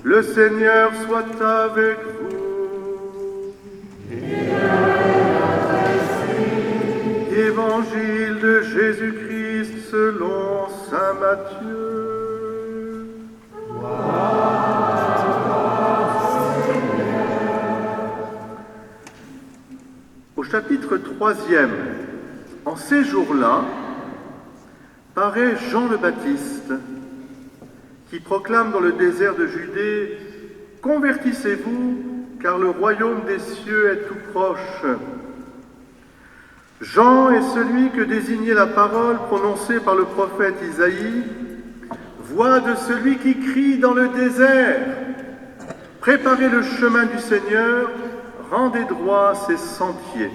Le Seigneur soit avec vous. Évangile de Jésus-Christ selon saint Matthieu. Au chapitre 3e, en ces jours-là, paraît Jean le Baptiste, qui proclame dans le désert de Judée « Convertissez-vous, car le royaume des cieux est tout proche ». Jean est celui que désignait la parole prononcée par le prophète Isaïe, « Voix de celui qui crie dans le désert, préparez le chemin du Seigneur, rendez droit ses sentiers. »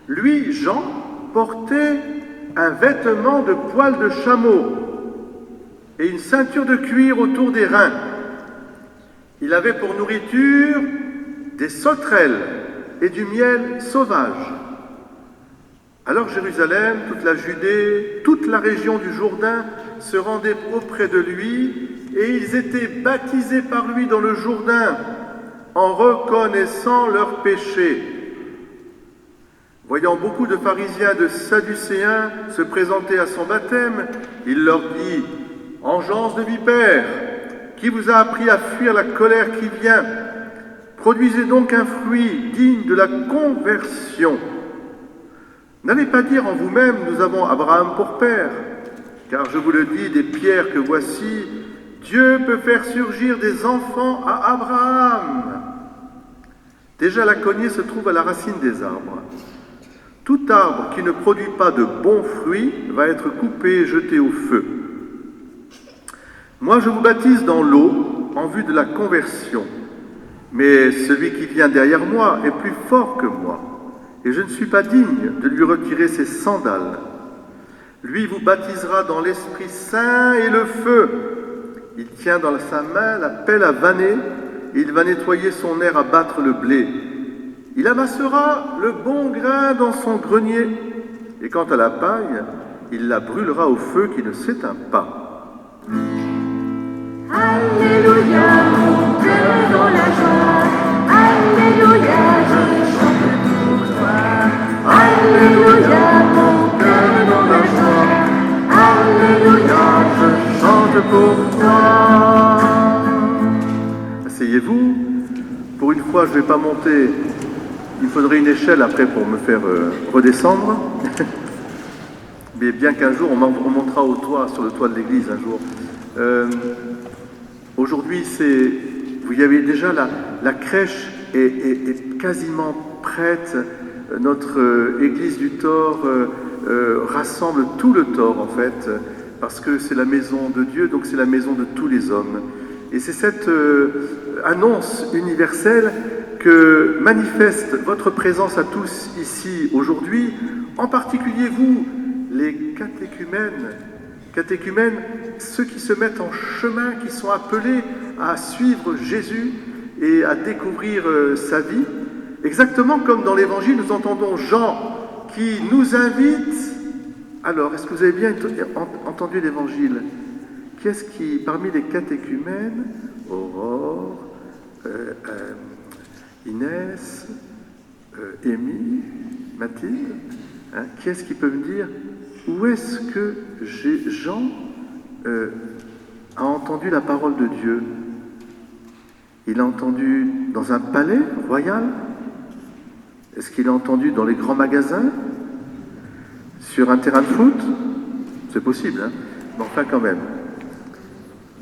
Lui, Jean, portait un vêtement de poil de chameau et une ceinture de cuir autour des reins. Il avait pour nourriture des sauterelles et du miel sauvage. Alors Jérusalem, toute la Judée, toute la région du Jourdain se rendaient auprès de lui et ils étaient baptisés par lui dans le Jourdain en reconnaissant leurs péchés. Voyant beaucoup de pharisiens et de sadducéens se présenter à son baptême, il leur dit « Engeance de vipères, qui vous a appris à fuir la colère qui vient? Produisez donc un fruit digne de la conversion. N'allez pas dire en vous-même, nous avons Abraham pour père, car je vous le dis, des pierres que voici, Dieu peut faire surgir des enfants à Abraham. Déjà la cognée se trouve à la racine des arbres. Tout arbre qui ne produit pas de bons fruits va être coupé et jeté au feu. Moi, je vous baptise dans l'eau en vue de la conversion. Mais celui qui vient derrière moi est plus fort que moi, et je ne suis pas digne de lui retirer ses sandales. Lui vous baptisera dans l'Esprit Saint et le feu. Il tient dans sa main la pelle à vanner, et il va nettoyer son aire à battre le blé. Il amassera le bon grain dans son grenier, et quant à la paille, il la brûlera au feu qui ne s'éteint pas. Alléluia, mon cœur dans la joie. Alléluia, je chante pour toi. Alléluia, mon cœur dans la joie. Alléluia, je chante pour toi. Asseyez-vous. Pour une fois, je ne vais pas monter. Il faudrait une échelle après pour me faire redescendre. Mais bien qu'un jour, on montera au toit, sur le toit de l'église un jour. Aujourd'hui, vous y avez déjà la crèche est quasiment prête. Notre église du Thor rassemble tout le Thor en fait, parce que c'est la maison de Dieu, donc c'est la maison de tous les hommes. Et c'est cette annonce universelle que manifeste votre présence à tous ici aujourd'hui, en particulier vous, les catéchumènes, ceux qui se mettent en chemin, qui sont appelés à suivre Jésus et à découvrir sa vie. Exactement comme dans l'Évangile, nous entendons Jean qui nous invite. Alors, est-ce que vous avez bien entendu l'Évangile? Qu'est-ce qui, parmi les catéchumènes, Aurore, Inès, Émile, Mathilde, qui est-ce qui peut me dire où est-ce que Jean a entendu la parole de Dieu? Il a entendu dans un palais royal? Est-ce qu'il a entendu dans les grands magasins? Sur un terrain de foot? C'est possible, hein? Mais enfin quand même.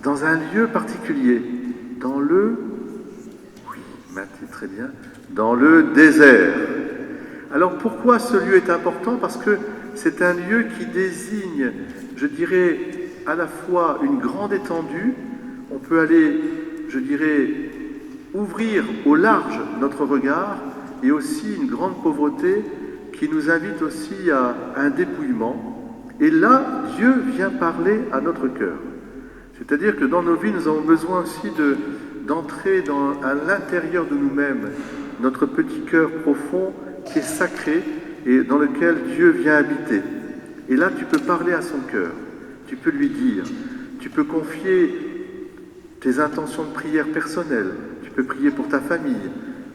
Dans un lieu particulier, dans le... Oui, Mathilde, très bien. Dans le désert. Alors pourquoi ce lieu est important? Parce que c'est un lieu qui désigne, je dirais, à la fois une grande étendue. On peut aller, je dirais, ouvrir au large notre regard, et aussi une grande pauvreté qui nous invite aussi à un dépouillement. Et là, Dieu vient parler à notre cœur. C'est-à-dire que dans nos vies, nous avons besoin aussi d'entrer à l'intérieur de nous-mêmes, notre petit cœur profond qui est sacré et dans lequel Dieu vient habiter. Et là, tu peux parler à son cœur, tu peux lui dire, tu peux confier tes intentions de prière personnelles. Tu peux prier pour ta famille,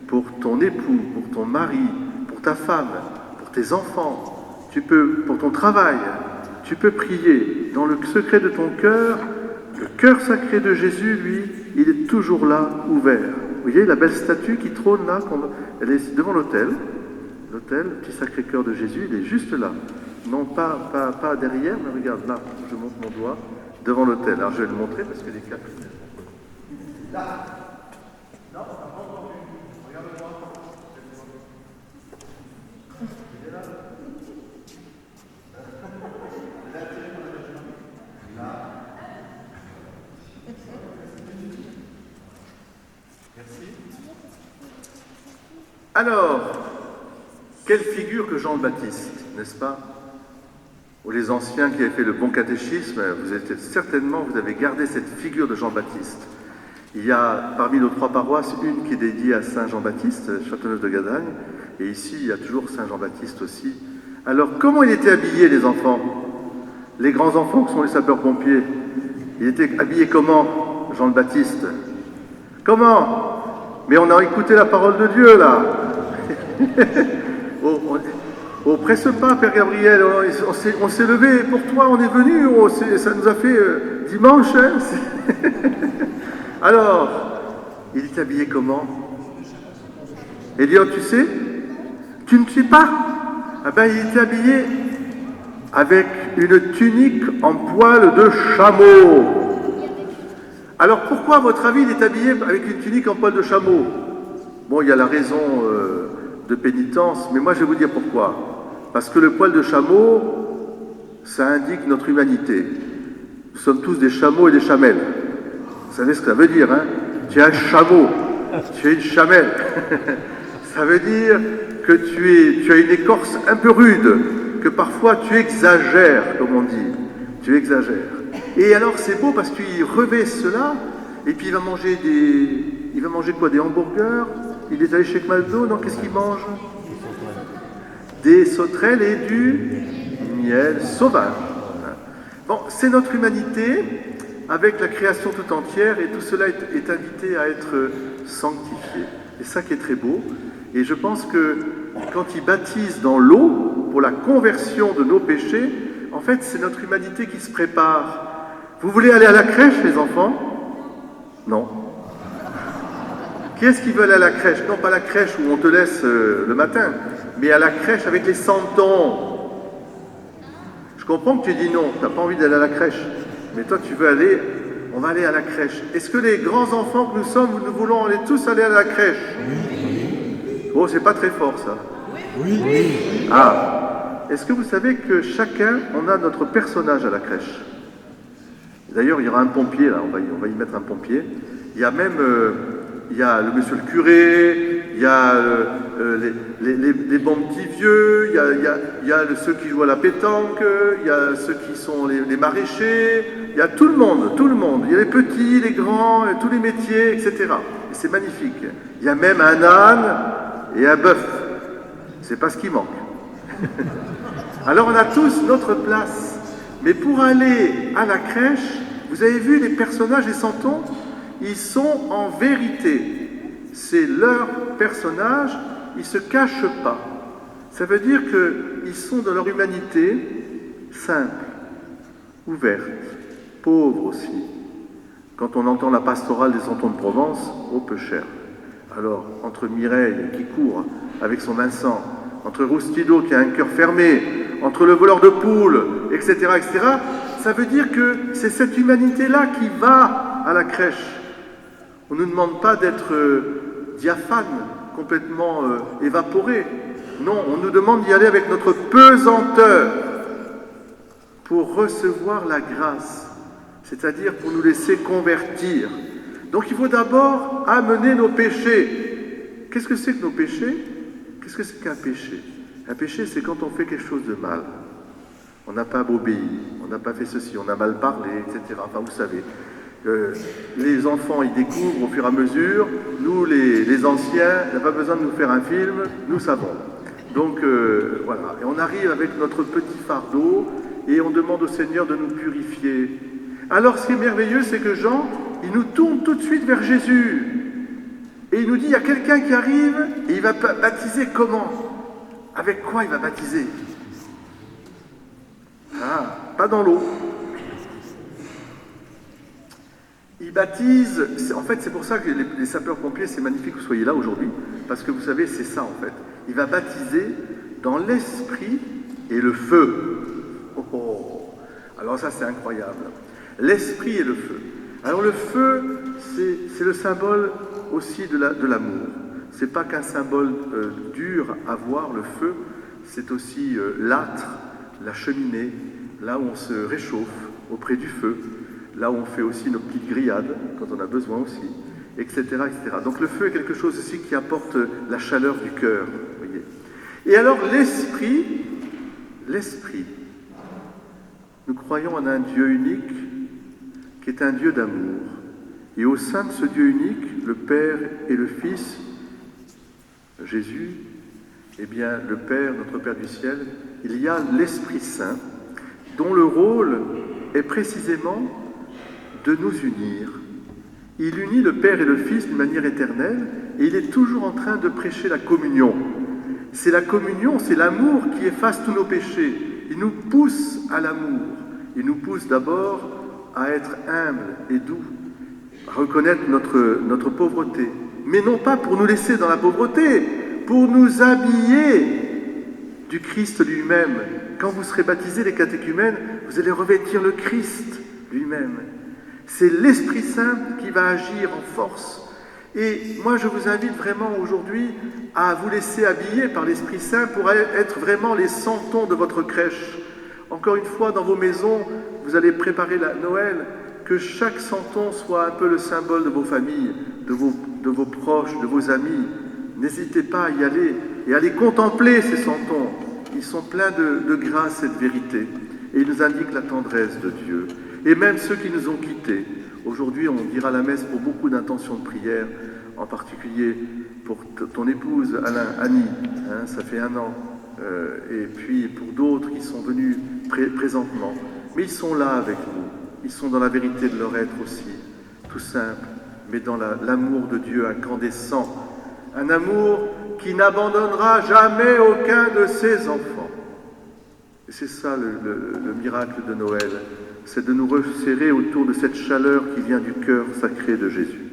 pour ton époux, pour ton mari, pour ta femme, pour tes enfants. Tu peux, pour ton travail, tu peux prier dans le secret de ton cœur. Le cœur sacré de Jésus, lui, il est toujours là, ouvert. Vous voyez la belle statue qui trône là, elle est devant l'autel. L'autel, le petit Sacré-Cœur de Jésus, il est juste là. Non pas derrière, mais regarde là, je montre mon doigt, devant l'autel. Alors je vais le montrer parce que les quatre... Là. Non, on n'a pas encore vu. Regarde-moi. Il est là. Là. Merci. Alors, quelle figure que Jean le Baptiste, n'est-ce pas? Ou les anciens qui avaient fait le bon catéchisme, vous avez gardé cette figure de Jean Baptiste. Il y a parmi nos 3 paroisses une qui est dédiée à Saint Jean-Baptiste, Châteauneuf de Gadagne, et ici il y a toujours Saint Jean-Baptiste aussi. Alors comment il était habillé, les enfants? Les grands enfants qui sont les sapeurs-pompiers, il était habillé comment, Jean le Baptiste? Comment? Mais on a écouté la parole de Dieu là. Oh, presse pas, Père Gabriel, on s'est levé pour toi, on est venu, ça nous a fait dimanche. Hein. Alors, il est habillé comment? Elliot, tu sais? Tu ne sais pas? Ah ben, il était habillé avec une tunique en poil de chameau. Alors, pourquoi, à votre avis, il est habillé avec une tunique en poil de chameau? Bon, il y a la raison de pénitence, mais moi, je vais vous dire pourquoi. Parce que le poil de chameau, ça indique notre humanité. Nous sommes tous des chameaux et des chamelles. Vous savez ce que ça veut dire, hein? Tu es un chameau, tu es une chamelle. Ça veut dire que tu as une écorce un peu rude, que parfois tu exagères, comme on dit. Tu exagères. Et alors c'est beau parce qu'il revêt cela, et puis il va manger quoi? Des hamburgers? Il est allé chez McDo, non? Qu'est-ce qu'il mange? Des sauterelles et du miel sauvage. Bon, c'est notre humanité, avec la création tout entière, et tout cela est invité à être sanctifié. Et ça qui est très beau. Et je pense que quand il baptise dans l'eau, pour la conversion de nos péchés, en fait, c'est notre humanité qui se prépare. Vous voulez aller à la crèche, les enfants? Non. Qui est-ce qui veut aller à la crèche? Non, pas la crèche où on te laisse le matin, mais à la crèche avec les santons. Je comprends que tu dis non, tu n'as pas envie d'aller à la crèche, mais toi tu veux aller, on va aller à la crèche. Est-ce que les grands enfants que nous sommes, nous voulons tous aller à la crèche? Oh, c'est pas très fort ça. Oui. Ah, est-ce que vous savez que chacun, on a notre personnage à la crèche? D'ailleurs, il y aura un pompier là, on va y mettre un pompier. Il y a même... il y a le monsieur le curé, il y a les bons petits vieux, il y a ceux qui jouent à la pétanque, il y a ceux qui sont les maraîchers, il y a tout le monde. Il y a les petits, les grands, tous les métiers, etc. Et c'est magnifique. Il y a même un âne et un bœuf. C'est pas ce qui manque. Alors on a tous notre place. Mais pour aller à la crèche, vous avez vu les personnages des santons? Ils sont en vérité, c'est leur personnage, ils ne se cachent pas. Ça veut dire qu'ils sont dans leur humanité simple, ouverte, pauvre aussi. Quand on entend la pastorale des santons de Provence, oh peu cher. Alors, entre Mireille qui court avec son Vincent, entre Roustido qui a un cœur fermé, entre le voleur de poules, etc., ça veut dire que c'est cette humanité-là qui va à la crèche. On ne nous demande pas d'être diaphane, complètement évaporé. Non, on nous demande d'y aller avec notre pesanteur pour recevoir la grâce, c'est-à-dire pour nous laisser convertir. Donc il faut d'abord amener nos péchés. Qu'est-ce que c'est que nos péchés? Qu'est-ce que c'est qu'un péché? Un péché, c'est quand on fait quelque chose de mal. On n'a pas obéi, on n'a pas fait ceci, on a mal parlé, etc. Enfin, vous savez. Les enfants, ils découvrent au fur et à mesure. Nous, les anciens, il n'y a pas besoin de nous faire un film, nous savons. Donc, voilà. Et on arrive avec notre petit fardeau et on demande au Seigneur de nous purifier. Alors, ce qui est merveilleux, c'est que Jean, il nous tourne tout de suite vers Jésus. Et il nous dit, il y a quelqu'un qui arrive et il va baptiser comment? Avec quoi il va baptiser? Ah, pas dans l'eau. Il baptise, en fait c'est pour ça que les sapeurs-pompiers, c'est magnifique que vous soyez là aujourd'hui, parce que vous savez, c'est ça en fait. Il va baptiser dans l'esprit et le feu. Oh, oh. Alors ça c'est incroyable. L'esprit et le feu. Alors le feu, c'est le symbole aussi de l'amour. C'est pas qu'un symbole dur à voir, le feu, c'est aussi l'âtre, la cheminée, là où on se réchauffe auprès du feu, là où on fait aussi nos petites grillades, quand on a besoin aussi, etc., etc. Donc le feu est quelque chose aussi qui apporte la chaleur du cœur, vous voyez. Et alors l'esprit, nous croyons en un Dieu unique qui est un Dieu d'amour. Et au sein de ce Dieu unique, le Père et le Fils, Jésus, eh bien le Père, notre Père du ciel, il y a l'Esprit Saint, dont le rôle est précisément de nous unir. Il unit le Père et le Fils d'une manière éternelle, et il est toujours en train de prêcher la communion. C'est la communion, c'est l'amour qui efface tous nos péchés. Il nous pousse à l'amour. Il nous pousse d'abord à être humbles et doux, à reconnaître notre pauvreté. Mais non pas pour nous laisser dans la pauvreté, pour nous habiller du Christ lui-même. Quand vous serez baptisés, les catéchumènes, vous allez revêtir le Christ lui-même. C'est l'Esprit Saint qui va agir en force. Et moi, je vous invite vraiment aujourd'hui à vous laisser habiller par l'Esprit Saint pour être vraiment les santons de votre crèche. Encore une fois, dans vos maisons, vous allez préparer la Noël, que chaque santon soit un peu le symbole de vos familles, de vos proches, de vos amis. N'hésitez pas à y aller et à les contempler, ces santons. Ils sont pleins de grâce et de vérité. Et ils nous indiquent la tendresse de Dieu. Et même ceux qui nous ont quittés. Aujourd'hui, on dira la messe pour beaucoup d'intentions de prière, en particulier pour ton épouse, Annie, hein, ça fait 1 an. Et puis pour d'autres qui sont venus présentement. Mais ils sont là avec nous. Ils sont dans la vérité de leur être aussi, tout simple, mais dans l'amour de Dieu incandescent. Un amour qui n'abandonnera jamais aucun de ses enfants. Et c'est ça le miracle de Noël, c'est de nous resserrer autour de cette chaleur qui vient du cœur sacré de Jésus.